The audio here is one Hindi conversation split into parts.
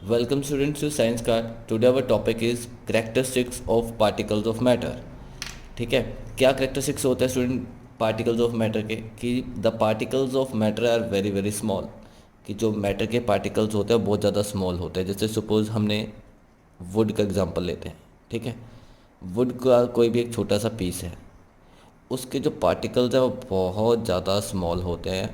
Welcome students to Science Card. Today our topic is characteristics of particles of matter. ठीक है, क्या characteristics होता है स्टूडेंट particles of matter के, कि the particles of matter are very very small, कि जो मैटर के पार्टिकल्स होते हैं बहुत ज़्यादा स्मॉल होते हैं. जैसे सपोज हमने वुड का एग्जांपल लेते हैं. ठीक है, वुड का कोई भी एक छोटा सा पीस है, उसके जो पार्टिकल्स हैं वो बहुत ज़्यादा स्मॉल होते हैं,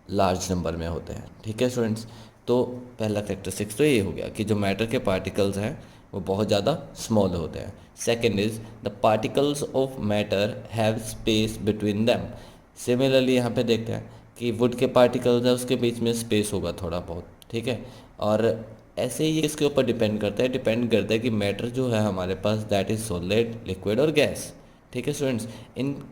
लार्ज नंबर में होते हैं. ठीक है स्टूडेंट्स, तो पहला कैरेक्टरिस्टिक्स तो ये हो गया कि जो मैटर के पार्टिकल्स हैं वो बहुत ज़्यादा स्मॉल होते हैं. Second is the particles of matter have space between them. Similarly यहाँ पे देखते हैं कि वुड के पार्टिकल्स हैं, उसके बीच में स्पेस होगा थोड़ा बहुत. ठीक है, और ऐसे ही इसके ऊपर डिपेंड करता है कि मैटर जो है हमारे पास दैट इज़ सॉलिड, लिक्विड और गैस. ठीक है स्टूडेंट्स,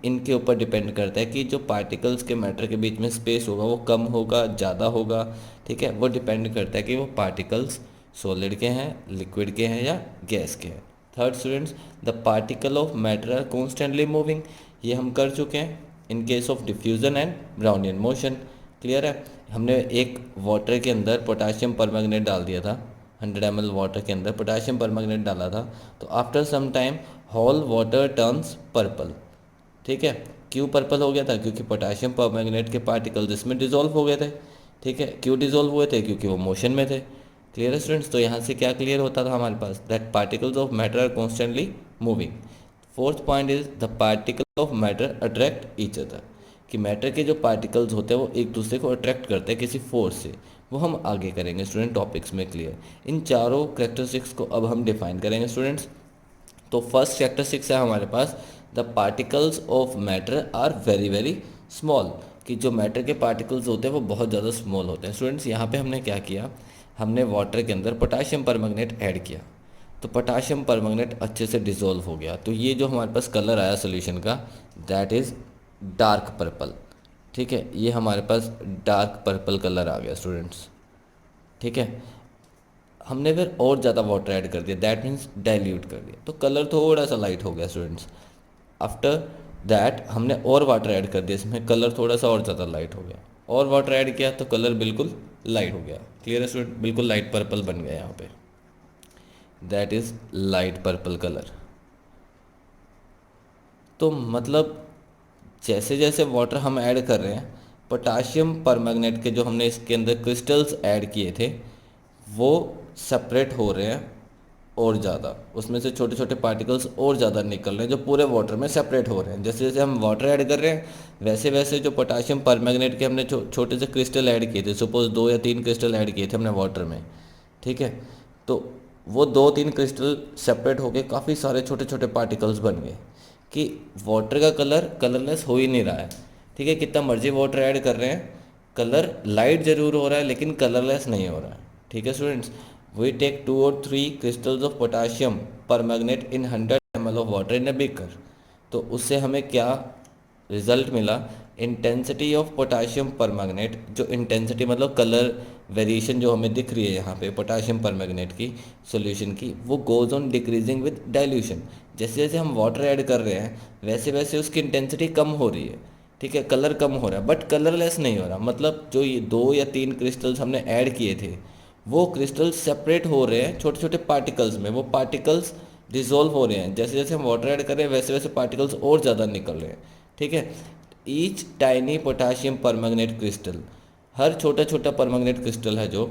इनके ऊपर डिपेंड करता है कि जो पार्टिकल्स के मैटर के बीच में स्पेस होगा वो कम होगा, ज़्यादा होगा. ठीक है, वो डिपेंड करता है कि वो पार्टिकल्स सॉलिड के हैं, लिक्विड के हैं या गैस के हैं. Third students, the particle of matter are constantly moving. ये हम कर चुके हैं in case of diffusion and Brownian motion. Clear है, हमने एक वाटर के अंदर पोटाशियम परमैंगनेट डाल दिया था, 100 ml वाटर के अंदर पोटाशियम परमैंगनेट डाला था, तो after some time whole water turns purple. ठीक है, क्यों पर्पल हो गया था? क्योंकि पोटाशियम परमैंगनेट के पार्टिकल्स इसमें डिजोल्व हो गए थे. ठीक है, क्यों डिजोल्व हुए थे? क्योंकि वो मोशन में थे. क्लियर है स्टूडेंट्स, तो यहाँ से क्या क्लियर होता था हमारे पास? That particles of matter are constantly moving. Fourth point is the particle of matter attract each other, कि मैटर के जो पार्टिकल्स होते हैं वो एक दूसरे को अट्रैक्ट करते हैं किसी फोर्स से. वो हम आगे करेंगे स्टूडेंट टॉपिक्स में. क्लियर, इन चारों कैरेक्टरिस्टिक्स को अब हम डिफाइन करेंगे स्टूडेंट्स. तो फर्स्ट कैरेक्टरिस्टिक्स है हमारे पास the particles of matter are very very small, कि जो मैटर के पार्टिकल्स होते हैं वो बहुत ज़्यादा स्मॉल होते हैं. स्टूडेंट्स यहाँ पे हमने क्या किया, हमने वाटर के अंदर पोटाशियम परमैंगनेट ऐड किया, तो पोटाशियम परमैंगनेट अच्छे से डिज़ोल्व हो गया. तो ये जो हमारे पास कलर आया सोल्यूशन का दैट इज़ डार्क पर्पल. ठीक है, ये हमारे पास डार्क पर्पल कलर आ गया स्टूडेंट्स. ठीक है, हमने फिर और ज़्यादा वाटर ऐड कर दिया, दैट मीन्स डाइल्यूट कर दिया, तो कलर थोड़ा सा लाइट हो गया स्टूडेंट्स. आफ्टर दैट हमने और वाटर ऐड कर दिया, इसमें कलर थोड़ा सा और ज़्यादा लाइट हो गया. और वाटर ऐड किया तो कलर बिल्कुल लाइट हो गया. क्लियर है स्टूडेंट, बिल्कुल लाइट पर्पल बन गया यहाँ पे, that is light purple colour. तो मतलब जैसे जैसे वाटर हम ऐड कर रहे हैं, पोटाशियम परमैंगनेट के जो हमने इसके अंदर क्रिस्टल्स ऐड किए थे वो सेपरेट हो रहे हैं और ज़्यादा, उसमें से छोटे छोटे पार्टिकल्स और ज़्यादा निकल रहे हैं जो पूरे वाटर में सेपरेट हो रहे हैं. जैसे जैसे हम वाटर ऐड कर रहे हैं वैसे वैसे जो पोटाशियम परमैंगनेट के हमने छोटे से क्रिस्टल ऐड किए थे, सपोज 2 या 3 क्रिस्टल ऐड किए थे हमने वाटर में. ठीक है, तो वो 2-3 क्रिस्टल सेपरेट होके काफ़ी सारे छोटे छोटे पार्टिकल्स बन गए, कि वाटर का कलर कलरलेस हो ही नहीं रहा है. ठीक है, कितना मर्जी वाटर ऐड कर रहे हैं, कलर लाइट ज़रूर हो रहा है लेकिन कलरलेस नहीं हो रहा है. ठीक है students, we take 2 or 3 crystals of potassium permanganate in 100 ml of water in a beaker. तो उससे हमें क्या रिजल्ट मिला? इंटेंसिटी ऑफ पोटाशियम परमैंगनेट, जो इंटेंसिटी मतलब कलर वेरिएशन जो हमें दिख रही है यहाँ पे पोटाशियम परमैंगनेट की सॉल्यूशन की, वो goes on decreasing with dilution. जैसे जैसे हम वाटर ऐड कर रहे हैं वैसे वैसे उसकी इंटेंसिटी कम हो रही है. ठीक है, कलर कम हो रहा है बट कलरलेस नहीं हो रहा. मतलब जो ये 2 या 3 क्रिस्टल्स हमने ऐड किए थे वो क्रिस्टल्स सेपरेट हो रहे हैं छोटे छोटे पार्टिकल्स में, वो पार्टिकल्स डिजोल्व हो रहे हैं. जैसे जैसे हम वाटर ऐड कर रहे हैं वैसे वैसे पार्टिकल्स और ज़्यादा निकल रहे हैं. ठीक है, each tiny potassium permanganate crystal, हर छोटा छोटा परमैंगनेट क्रिस्टल है जो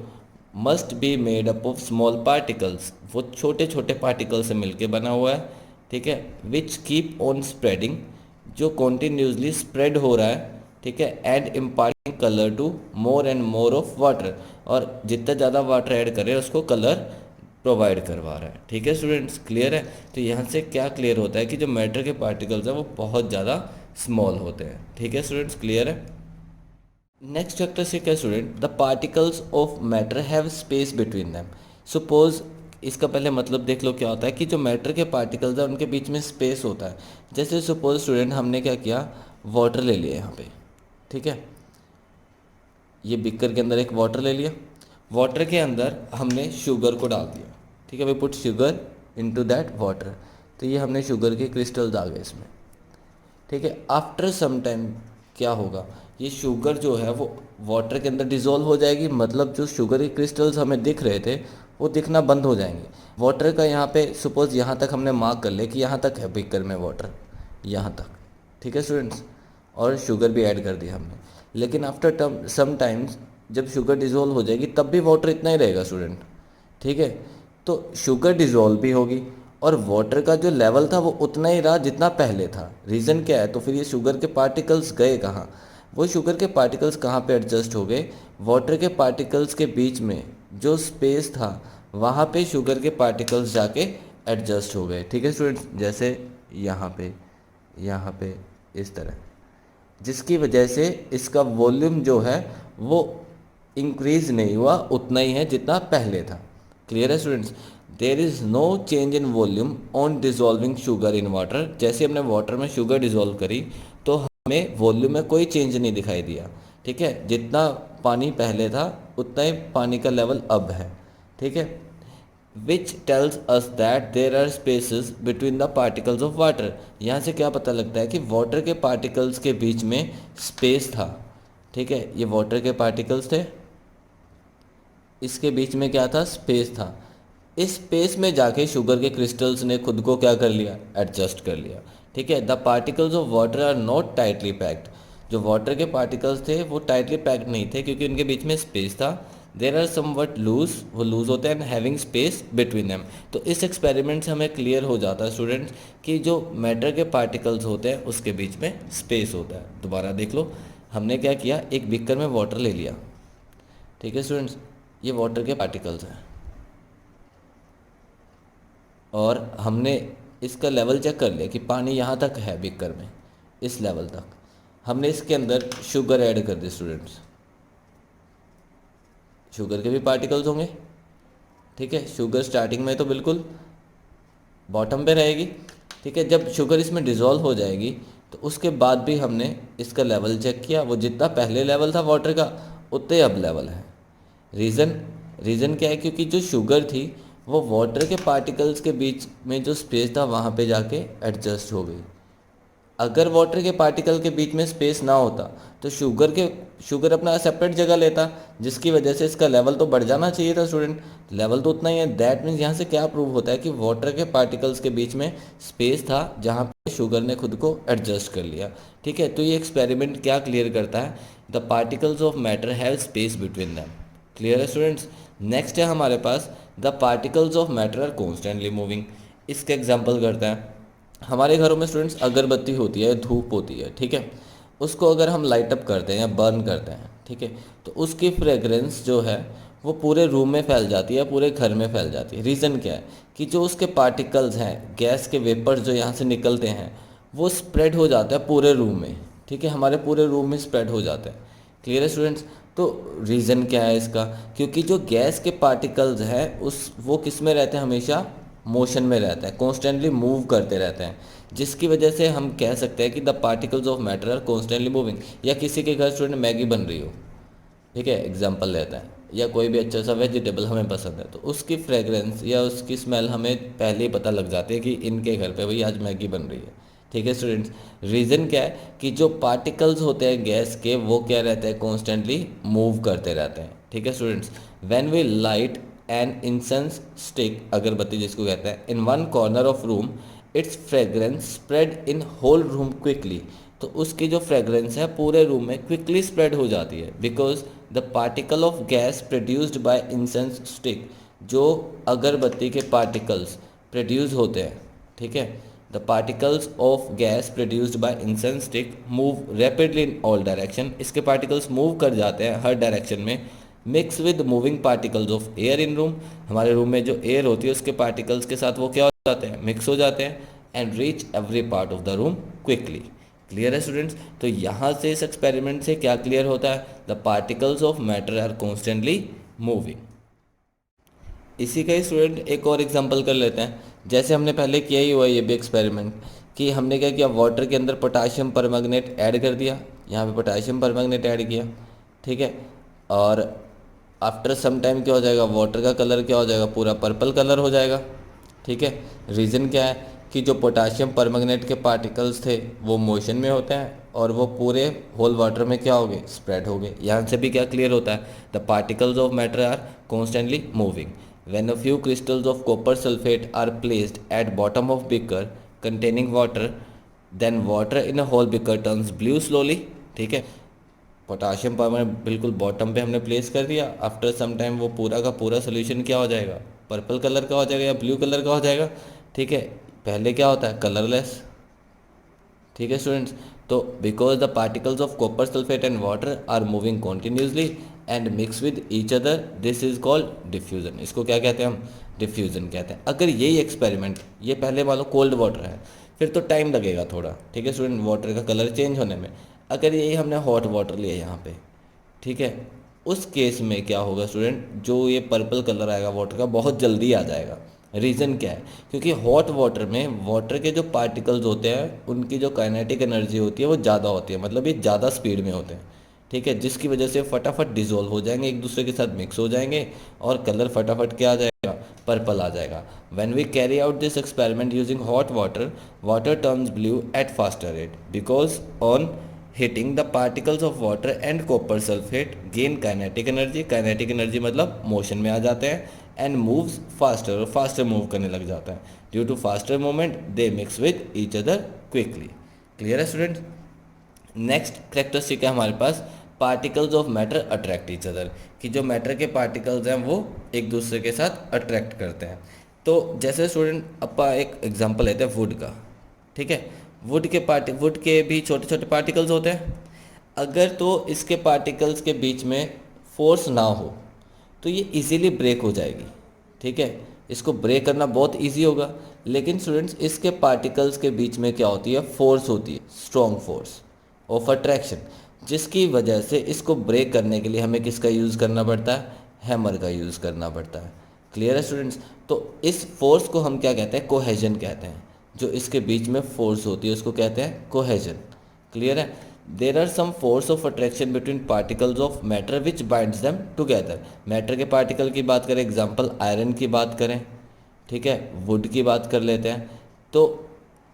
must be made up of small particles, वो छोटे छोटे पार्टिकल से मिलके बना हुआ है. ठीक है, विच कीप ऑन स्प्रेडिंग, जो कॉन्टीन्यूसली स्प्रेड हो रहा है. ठीक है, and imparting colour to more and more of water, और जितना ज़्यादा वाटर ऐड करें उसको कलर प्रोवाइड करवा रहा है. ठीक है स्टूडेंट्स, क्लियर है. तो यहाँ से क्या क्लियर होता है कि जो मैटर के पार्टिकल्स हैं वो बहुत ज़्यादा स्मॉल होते हैं. ठीक है स्टूडेंट्स, क्लियर है. नेक्स्ट कैरेक्टरिस्टिक है student the particles of matter have space between them. Suppose इसका पहले मतलब देख लो क्या होता है, कि जो मैटर के पार्टिकल्स हैं उनके बीच में स्पेस होता है. जैसे सपोज स्टूडेंट हमने क्या किया, वाटर ले लिया यहाँ पे. ठीक है, ये बिकर के अंदर एक वाटर ले लिया, वाटर के अंदर हमने शुगर को डाल दिया. ठीक है, we put sugar into that water, तो ये हमने शुगर के क्रिस्टल्स आ गए इसमें. ठीक है, आफ्टर सम टाइम क्या होगा, ये शुगर जो है वो वाटर के अंदर डिज़ोल्व हो जाएगी. मतलब जो शुगर के क्रिस्टल्स हमें दिख रहे थे वो दिखना बंद हो जाएंगे। वाटर का यहाँ पे सपोज यहाँ तक हमने मार्क कर लिया कि यहाँ तक है बीकर में वाटर, यहाँ तक, ठीक है स्टूडेंट्स, और शुगर भी ऐड कर दिया हमने। लेकिन आफ्टर सम टाइम्स जब शुगर डिज़ोल्व हो जाएगी तब भी वाटर इतना ही रहेगा स्टूडेंट, ठीक है। तो शुगर डिज़ोल्व भी होगी और वाटर का जो लेवल था वो उतना ही रहा जितना पहले था। रीज़न क्या है? तो फिर ये शुगर के पार्टिकल्स गए कहाँ? वो शुगर के पार्टिकल्स कहाँ पे एडजस्ट हो गए? वाटर के पार्टिकल्स के बीच में जो स्पेस था वहाँ पे शुगर के पार्टिकल्स जाके एडजस्ट हो गए, ठीक है स्टूडेंट्स। जैसे यहाँ पे इस तरह, जिसकी वजह से इसका वॉल्यूम जो है वो इंक्रीज नहीं हुआ, उतना ही है जितना पहले था। क्लियर है students? There is no change in volume on dissolving sugar in water. जैसे हमने वाटर में शुगर डिजॉल्व करी तो हमें वॉल्यूम में कोई चेंज नहीं दिखाई दिया, ठीक है। जितना पानी पहले था उतना ही पानी का लेवल अब है, ठीक है। Which tells us that there are spaces between the particles of water. यहाँ से क्या पता लगता है कि वाटर के पार्टिकल्स के बीच में स्पेस था, ठीक है। ये वाटर के पार्टिकल्स थे, इसके बीच में क्या था? स्पेस था। इस स्पेस में जाके शुगर के क्रिस्टल्स ने खुद को क्या कर लिया? एडजस्ट कर लिया, ठीक है। The particles of water are not tightly packed. जो वाटर के पार्टिकल्स थे वो टाइटली पैक्ड नहीं थे क्योंकि उनके बीच में स्पेस था। देर आर समवट लूज, वो लूज होते हैं, and having space between them. तो इस एक्सपेरिमेंट से हमें क्लियर हो जाता है स्टूडेंट्स कि जो मैटर के पार्टिकल्स होते हैं उसके बीच में स्पेस होता है। दोबारा देख लो, हमने क्या किया, एक बीकर में वाटर ले लिया, ठीक है स्टूडेंट्स, ये वाटर के पार्टिकल्स हैं और हमने इसका लेवल चेक कर लिया कि पानी यहाँ तक है बीकर में, इस लेवल तक। हमने इसके अंदर शुगर ऐड कर दी स्टूडेंट्स, शुगर के भी पार्टिकल्स होंगे, ठीक है। शुगर स्टार्टिंग में तो बिल्कुल बॉटम पे रहेगी, ठीक है। जब शुगर इसमें डिज़ोल्व हो जाएगी तो उसके बाद भी हमने इसका लेवल चेक किया, वो जितना पहले लेवल था वाटर का उतने अब लेवल है। रीज़न क्या है? क्योंकि जो शुगर थी वो वाटर के पार्टिकल्स के बीच में जो स्पेस था वहाँ पे जाके एडजस्ट हो गई। अगर वाटर के पार्टिकल के बीच में स्पेस ना होता तो शुगर अपना सेपरेट जगह लेता, जिसकी वजह से इसका लेवल तो बढ़ जाना चाहिए था स्टूडेंट। लेवल तो उतना ही है। दैट मीन्स यहाँ से क्या प्रूव होता है कि वाटर के पार्टिकल्स के बीच में स्पेस था जहाँ पे शुगर ने खुद को एडजस्ट कर लिया, ठीक है। तो ये एक्सपेरिमेंट क्या क्लियर करता है? The particles of matter have space between them. Clear है स्टूडेंट्स? नेक्स्ट है हमारे पास the particles of matter are constantly moving. इसका एग्जाम्पल करता है, हमारे घरों में स्टूडेंट्स अगरबत्ती होती है, धूप होती है, ठीक है। उसको अगर हम लाइट अप करते हैं या बर्न करते हैं, ठीक है, तो उसकी फ्रेगरेंस जो है वो पूरे रूम में फैल जाती है, पूरे घर में फैल जाती है। रीज़न क्या है? कि जो उसके पार्टिकल्स हैं, गैस के वेपर्स जो यहाँ से निकलते हैं वो स्प्रेड हो जाता है पूरे रूम में, ठीक है, हमारे पूरे रूम में स्प्रेड हो जाता है। क्लियर है स्टूडेंट्स? तो रीज़न क्या है इसका? क्योंकि जो गैस के पार्टिकल्स हैं वो किस में रहते हैं? हमेशा मोशन में रहता है, कॉन्स्टेंटली मूव करते रहते हैं, जिसकी वजह से हम कह सकते हैं कि the particles of matter are constantly moving. या किसी के घर स्टूडेंट मैगी बन रही हो, ठीक है, एग्जाम्पल लेता है, या कोई भी अच्छा सा वेजिटेबल हमें पसंद है, तो उसकी फ्रेगरेंस या उसकी स्मेल हमें पहले ही पता लग जाती है कि इनके घर पे भाई आज मैगी बन रही है, ठीक है स्टूडेंट्स। रीज़न क्या है? कि जो पार्टिकल्स होते हैं गैस के वो क्या रहते हैं? कॉन्स्टेंटली मूव करते रहते हैं, ठीक है students. When we light an incense stick, अगरबत्ती जिसको कहते हैं, in one corner of room, its fragrance spread in whole room quickly. तो उसकी जो फ्रेगरेंस है पूरे रूम में क्विकली स्प्रेड हो जाती है, because the particle of gas produced by incense stick, जो अगरबत्ती के पार्टिकल्स प्रोड्यूस होते हैं, ठीक है, the particles of gas produced by incense stick move rapidly in all direction. इसके पार्टिकल्स मूव कर जाते हैं हर डायरेक्शन में। Mix with moving particles of air in room, हमारे रूम में जो एयर होती है उसके पार्टिकल्स के साथ वो क्या हो जाते हैं? मिक्स हो जाते हैं, and reach every part of the room quickly. Clear है स्टूडेंट्स? तो यहाँ से इस एक्सपेरिमेंट से क्या क्लियर होता है? The particles of matter are constantly moving. इसी का ही स्टूडेंट एक और एग्जांपल कर लेते हैं। जैसे हमने पहले किया ही हुआ ये भी एक्सपेरिमेंट, कि हमने क्या किया, वाटर के अंदर पोटाशियम परमैंगनेट ऐड कर दिया, यहाँ पे पोटाशियम परमैंगनेट ऐड किया, ठीक है, और आफ्टर सम टाइम क्या हो जाएगा, वाटर का कलर क्या हो जाएगा, पूरा पर्पल कलर हो जाएगा, ठीक है। रीज़न क्या है? कि जो पोटाशियम परमैंगनेट के पार्टिकल्स थे वो मोशन में होते हैं और वो पूरे होल वाटर में क्या हो गए? स्प्रेड हो गए। यहाँ से भी क्या क्लियर होता है? The particles of matter are constantly moving. When a few crystals of copper sulphate are placed at bottom of beaker containing water, then water in a whole beaker turns blue slowly. ठीक है, पोटाशियम परमानेंट बिल्कुल बॉटम पे हमने प्लेस कर दिया, आफ्टर सम टाइम वो पूरा का पूरा सोल्यूशन क्या हो जाएगा, पर्पल कलर का हो जाएगा या ब्लू कलर का हो जाएगा। ठीक है, पहले क्या होता है, कलरलेस। ठीक है स्टूडेंट्स, तो because the particles of copper sulphate and water are moving continuously and mix with each other, this is called diffusion. इसको क्या कहते हैं हम, डिफ्यूजन कहते हैं। अगर यही एक्सपेरिमेंट, ये पहले मान लो कोल्ड वाटर है, फिर तो टाइम लगेगा थोड़ा, ठीक है स्टूडेंट, वाटर का कलर चेंज होने में। अगर यही हमने हॉट वाटर लिया यहाँ पे, ठीक है, उस केस में क्या होगा स्टूडेंट, जो ये पर्पल कलर आएगा वाटर का बहुत जल्दी आ जाएगा। रीज़न क्या है, क्योंकि हॉट वाटर में वाटर के जो पार्टिकल्स होते हैं उनकी जो काइनेटिक एनर्जी होती है वो ज़्यादा होती है, मतलब ये ज़्यादा स्पीड में होते हैं। ठीक है, जिसकी वजह से फटाफट डिजोल्व हो जाएंगे, एक दूसरे के साथ मिक्स हो जाएंगे और कलर फटाफट क्या आ जाएगा, पर्पल आ जाएगा। When we carry out this experiment using hot water, water turns blue at faster rate because on hitting the particles of water and copper sulfate gain kinetic energy, kinetic energy मतलब मोशन में आ जाते हैं, and moves faster, और faster मूव करने लग जाता है। Due to faster movement they mix with each other quickly. Clear है स्टूडेंट। नेक्स्ट करेक्टरिस्टिक है हमारे पास, particles of matter attract each other, कि जो मैटर के पार्टिकल्स हैं वो एक दूसरे के साथ अट्रैक्ट करते हैं। तो जैसे स्टूडेंट अपा एक एग्जांपल लेते हैं वुड का। ठीक है, वुड के भी छोटे छोटे पार्टिकल्स होते हैं। अगर तो इसके पार्टिकल्स के बीच में फोर्स ना हो तो ये इजीली ब्रेक हो जाएगी। ठीक है, इसको ब्रेक करना बहुत इजी होगा। लेकिन स्टूडेंट्स इसके पार्टिकल्स के बीच में क्या होती है, फोर्स होती है, स्ट्रॉन्ग फोर्स ऑफ अट्रैक्शन, जिसकी वजह से इसको ब्रेक करने के लिए हमें किसका यूज़ करना पड़ता है, हैमर का यूज़ करना पड़ता है। क्लियर है स्टूडेंट्स। तो इस फोर्स को हम क्या कहते हैं, कोहेजन कहते हैं। जो इसके बीच में फोर्स होती है उसको कहते हैं कोहेजन। क्लियर है। There are some force of attraction between particles of matter which binds them together. Matter के पार्टिकल की बात करें, एग्जांपल आयरन की बात करें, ठीक है, वुड की बात कर लेते हैं। तो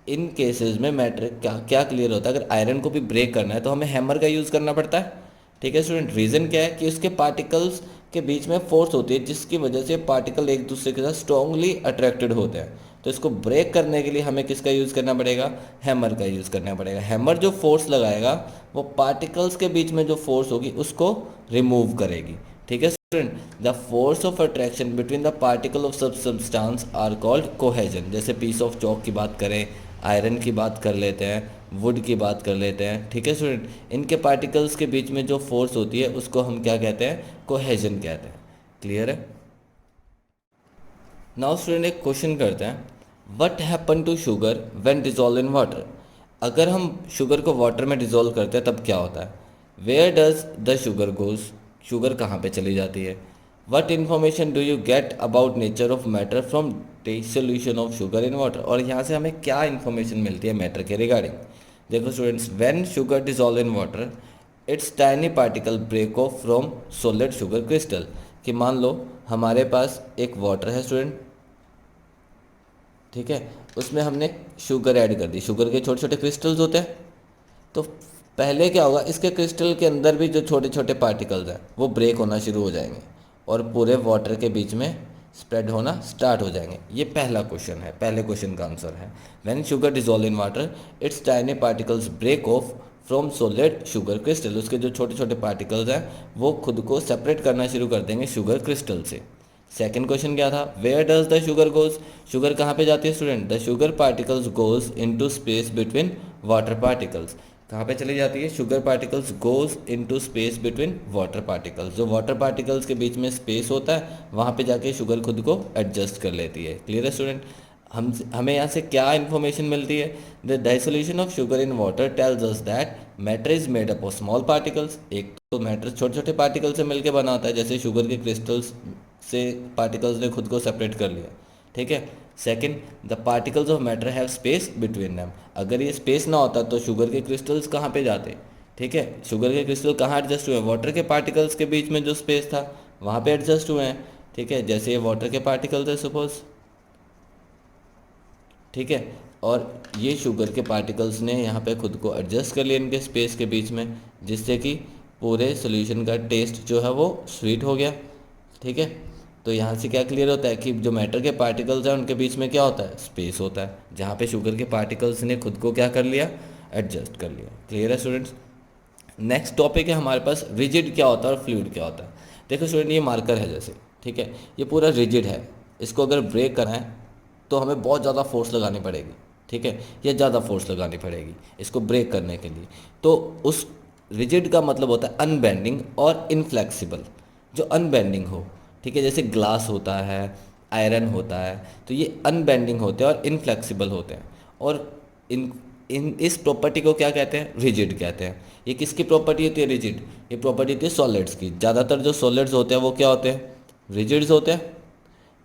इन केसेस में मैटर क्या क्या क्लियर होता है, अगर आयरन को भी ब्रेक करना है तो हमें हैमर का यूज़ करना पड़ता है। ठीक है स्टूडेंट, रीज़न क्या है कि उसके पार्टिकल्स के बीच में फोर्स होती है जिसकी वजह से पार्टिकल एक दूसरे के साथ स्ट्रांगली अट्रैक्टेड होते हैं। तो इसको ब्रेक करने के लिए हमें किसका यूज़ करना पड़ेगा, हैमर का यूज़ करना पड़ेगा। हैमर जो फोर्स लगाएगा वो पार्टिकल्स के बीच में जो फोर्स होगी उसको रिमूव करेगी। ठीक है student, the force of attraction between the particle of सब सब्सटेंस आर कॉल्ड कोहेजन। जैसे पीस ऑफ चॉक की बात करें, आयरन की बात कर लेते हैं, वुड की बात कर लेते हैं। ठीक है स्टूडेंट, इनके पार्टिकल्स के बीच में जो फोर्स होती है उसको हम क्या कहते हैं, कोहेजन कहते हैं। क्लियर है। नाउ स्टूडेंट एक क्वेश्चन करते हैं, what happen to sugar when dissolve in water. अगर हम शुगर को वाटर में डिजोल्व करते हैं तब क्या होता है, where does the sugar goes, sugar कहाँ पे चली जाती है। What information do you get about nature of matter from dissolution of sugar in water. और यहाँ से हमें क्या इन्फॉर्मेशन मिलती है मैटर के रिगार्डिंग। देखो students, when sugar dissolve in water its tiny particle break off from solid sugar crystal. कि मान लो हमारे पास एक वाटर है स्टूडेंट, ठीक है, उसमें हमने शुगर ऐड कर दी, शुगर के छोटे छोटे क्रिस्टल्स होते हैं। तो पहले क्या होगा, इसके क्रिस्टल के अंदर भी जो छोटे छोटे पार्टिकल्स हैं वो ब्रेक होना शुरू हो जाएंगे और पूरे वाटर के बीच में स्प्रेड होना स्टार्ट हो जाएंगे। ये पहला क्वेश्चन है, पहले क्वेश्चन का आंसर है। When sugar dissolve in water its tiny particles break off from solid sugar crystal. उसके जो छोटे छोटे पार्टिकल्स हैं वो खुद को सेपरेट करना शुरू कर देंगे शुगर क्रिस्टल से। सेकंड क्वेश्चन क्या था, where does the sugar goes, sugar कहाँ पे जाती है student, the sugar particles goes into space between water particles. कहाँ पे चली जाती है, sugar particles goes into space between water particles. जो वाटर पार्टिकल्स के बीच में स्पेस होता है वहाँ पे जाके शुगर खुद को एडजस्ट कर लेती है। क्लियर है स्टूडेंट। हमें यहाँ से क्या इन्फॉर्मेशन मिलती है, the dissolution of sugar in water tells us that matter is made up of small particles. एक तो मैटर छोटे छोटे पार्टिकल से मिलकर बना होता है, जैसे शुगर के क्रिस्टल्स से पार्टिकल्स ने खुद को सेपरेट कर लिया। ठीक है। Second, the particles of matter have space between them. अगर ये स्पेस ना होता तो शुगर के क्रिस्टल्स कहाँ पे जाते। ठीक है, शुगर के क्रिस्टल कहाँ एडजस्ट हुए, वाटर के पार्टिकल्स के बीच में जो स्पेस था वहाँ पे एडजस्ट हुए हैं। ठीक है, जैसे ये वाटर के पार्टिकल्स है सपोज, ठीक है, और ये शुगर के पार्टिकल्स ने यहाँ पे खुद को एडजस्ट कर लिया इनके स्पेस के बीच में, जिससे कि पूरे सोल्यूशन का टेस्ट जो है वो स्वीट हो गया। ठीक है, तो यहाँ से क्या क्लियर होता है कि जो मैटर के पार्टिकल्स हैं उनके बीच में क्या होता है, स्पेस होता है, जहाँ पे शुगर के पार्टिकल्स ने खुद को क्या कर लिया, एडजस्ट कर लिया। क्लियर है स्टूडेंट्स। नेक्स्ट टॉपिक है हमारे पास रिजिड क्या होता है और फ्लूइड क्या होता है। देखो स्टूडेंट, ये मार्कर है जैसे, ठीक है, ये पूरा रिजिड है, इसको अगर ब्रेक करना है तो हमें बहुत ज़्यादा फोर्स लगानी पड़ेगी, ठीक है, या ज़्यादा फोर्स लगानी पड़ेगी इसको ब्रेक करने के लिए। तो उस रिजिड का मतलब होता है अनबेंडिंग और इनफ्लेक्सिबल। जो अनबेंडिंग हो, ठीक है, जैसे ग्लास होता है, आयरन होता है, तो ये अनबेंडिंग होते हैं और इनफ्लेक्सिबल होते हैं। और इन इन इस प्रॉपर्टी को क्या कहते हैं, रिजिड कहते हैं। ये किसकी प्रॉपर्टी होती है, रिजिड, ये प्रॉपर्टी होती है सॉलिड्स की। ज़्यादातर जो सॉलिड्स होते हैं वो क्या होते हैं, रिजिड्स होते हैं,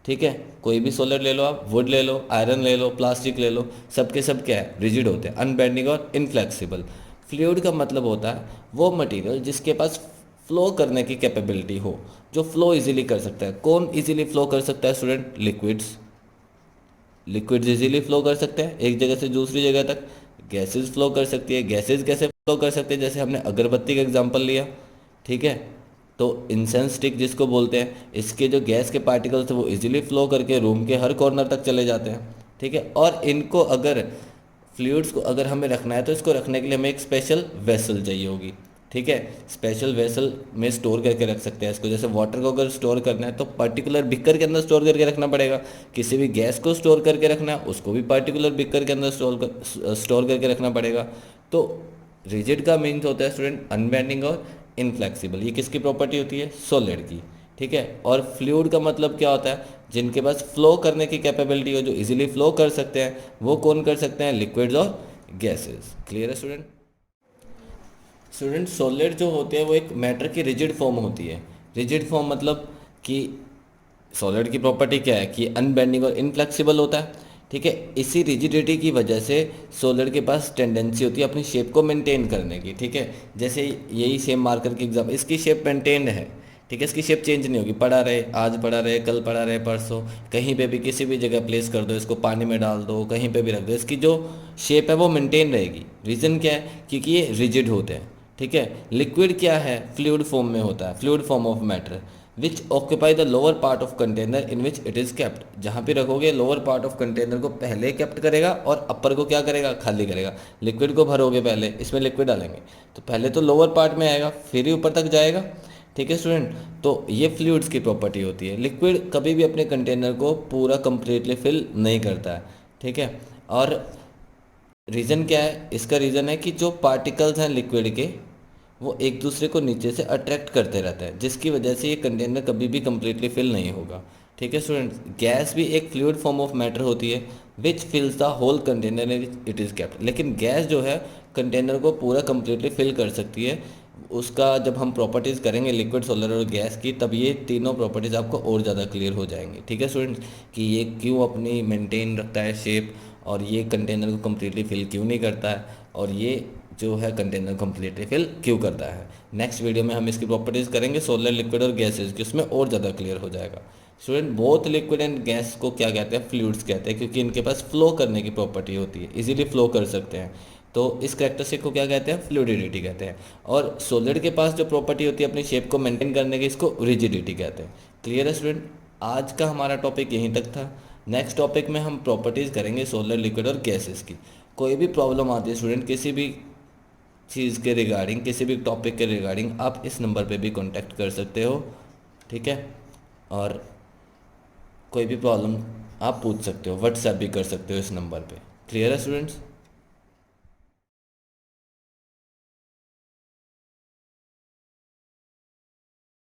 ठीक है। कोई भी सॉलिड ले लो आप, वुड ले लो, आयरन ले लो, प्लास्टिक ले लो, सब के सब क्या है, रिजिड होते हैं, अनबेंडिंग और इनफ्लेक्सिबल। फ्लूइड का मतलब होता है वो मटेरियल जिसके पास फ्लो करने की कैपेबिलिटी हो, जो फ्लो इजीली कर सकता है। कौन इजीली फ्लो कर सकता है student, liquids. Liquids easily flow कर सकते हैं एक जगह से दूसरी जगह तक। गैसेस फ्लो कर सकती है, गैसेस कैसे फ्लो कर सकते हैं, जैसे हमने अगरबत्ती का एग्जांपल लिया, ठीक है। तो इंसेंस स्टिक जिसको बोलते हैं, इसके जो गैस के पार्टिकल्स थे वो इजीली फ्लो करके रूम के हर कॉर्नर तक चले जाते हैं, ठीक है। और इनको अगर फ्लूइड्स को अगर हमें रखना है तो इसको रखने के लिए हमें एक स्पेशल वेसल चाहिए होगी, ठीक है। स्पेशल वेसल में स्टोर करके रख सकते हैं इसको। जैसे वाटर को अगर स्टोर करना है तो पर्टिकुलर बिकर के अंदर स्टोर करके रखना पड़ेगा। किसी भी गैस को स्टोर करके रखना है उसको भी पर्टिकुलर बिकर के अंदर स्टोर करके रखना पड़ेगा। तो रिजिड का मीन्स होता है स्टूडेंट अनबेंडिंग और इनफ्लेक्सिबल। ये किसकी प्रॉपर्टी होती है, सॉलिड की, ठीक है। और फ्लूइड का मतलब क्या होता है, जिनके पास फ्लो करने की कैपेबिलिटी हो, जो इजीली फ्लो कर सकते हैं, वो कौन कर सकते हैं, लिक्विड्स और गैसेस। क्लियर है स्टूडेंट। स्टूडेंट, सॉलिड जो होते हैं वो एक मैटर की रिजिड फॉर्म होती है। रिजिड फॉर्म मतलब कि सॉलिड की प्रॉपर्टी क्या है कि अनबेंडिंग और इनफ्लेक्सिबल होता है, ठीक है। इसी रिजिडिटी की वजह से सॉलिड के पास टेंडेंसी होती है अपनी शेप को मेंटेन करने की, ठीक है। जैसे यही सेम मार्कर की एग्जाम, इसकी शेप मेंटेन्ड है, ठीक है, इसकी शेप चेंज नहीं होगी, पड़ा रहे, आज पड़ा रहे, कल पड़ा रहे, परसों कहीं पे भी किसी भी जगह प्लेस कर दो इसको, पानी में डाल दो, कहीं पे भी रख दो, इसकी जो शेप है वो मेंटेन रहेगी। रीज़न क्या है, क्योंकि ये रिजिड होते हैं, ठीक है। लिक्विड क्या है, फ्लूइड फॉर्म में होता है, fluid form of matter which occupy the lower part of container in which it is kept. जहाँ पे रखोगे लोअर पार्ट ऑफ कंटेनर को पहले केप्ट करेगा और अपर को क्या करेगा, खाली करेगा। लिक्विड को भरोगे पहले, इसमें लिक्विड डालेंगे तो पहले तो लोअर पार्ट में आएगा फिर ही ऊपर तक जाएगा, ठीक है स्टूडेंट। तो ये फ्लूइड्स की प्रॉपर्टी होती है। लिक्विड कभी भी अपने कंटेनर को पूरा कंप्लीटली फिल नहीं करता है, ठीक है। और रीज़न क्या है, इसका रीज़न है कि जो पार्टिकल्स हैं लिक्विड के वो एक दूसरे को नीचे से अट्रैक्ट करते रहते हैं, जिसकी वजह से ये कंटेनर कभी भी कम्प्लीटली फिल नहीं होगा, ठीक है स्टूडेंट्स। गैस भी एक फ्लूइड फॉर्म ऑफ मैटर होती है which fills the whole container it is kept. लेकिन गैस जो है कंटेनर को पूरा कम्प्लीटली फिल कर सकती है। उसका जब हम प्रॉपर्टीज़ करेंगे लिक्विड, सोलर और गैस की, तब ये तीनों प्रॉपर्टीज़ आपको और ज़्यादा क्लियर हो जाएंगी, ठीक है स्टूडेंट्स, कि ये क्यों अपनी मेंटेन रखता है शेप, और ये कंटेनर को कम्प्लीटली फिल क्यों नहीं करता है, और ये जो है कंटेनर कम्प्लीटली फिल क्यों करता है। नेक्स्ट वीडियो में हम इसकी प्रॉपर्टीज़ करेंगे सोलर, लिक्विड और गैसेज की, उसमें और ज़्यादा क्लियर हो जाएगा। Student, both liquid and gas को क्या कहते हैं, फ्लूइड्स कहते हैं, क्योंकि इनके पास फ्लो करने की प्रॉपर्टी होती है, इजीली फ्लो कर सकते हैं। तो इस कैरेक्टरिस्टिक को क्या कहते हैं, फ्लूइडिटी कहते हैं। और सॉलिड के पास जो प्रॉपर्टी होती है अपनी शेप को मेंटेन करने की, इसको रिजिडिटी कहते हैं। क्लियर है स्टूडेंट। आज का हमारा टॉपिक यहीं तक था। नेक्स्ट टॉपिक में हम प्रॉपर्टीज़ करेंगे सोलर, लिक्विड और गैसेस की। कोई भी प्रॉब्लम आती है स्टूडेंट किसी भी चीज़ के रिगार्डिंग, किसी भी टॉपिक के रिगार्डिंग, आप इस नंबर पे भी कांटेक्ट कर सकते हो, ठीक है। और कोई भी प्रॉब्लम आप पूछ सकते हो, व्हाट्सएप भी कर सकते हो इस नंबर पे। क्लियर है स्टूडेंट्स।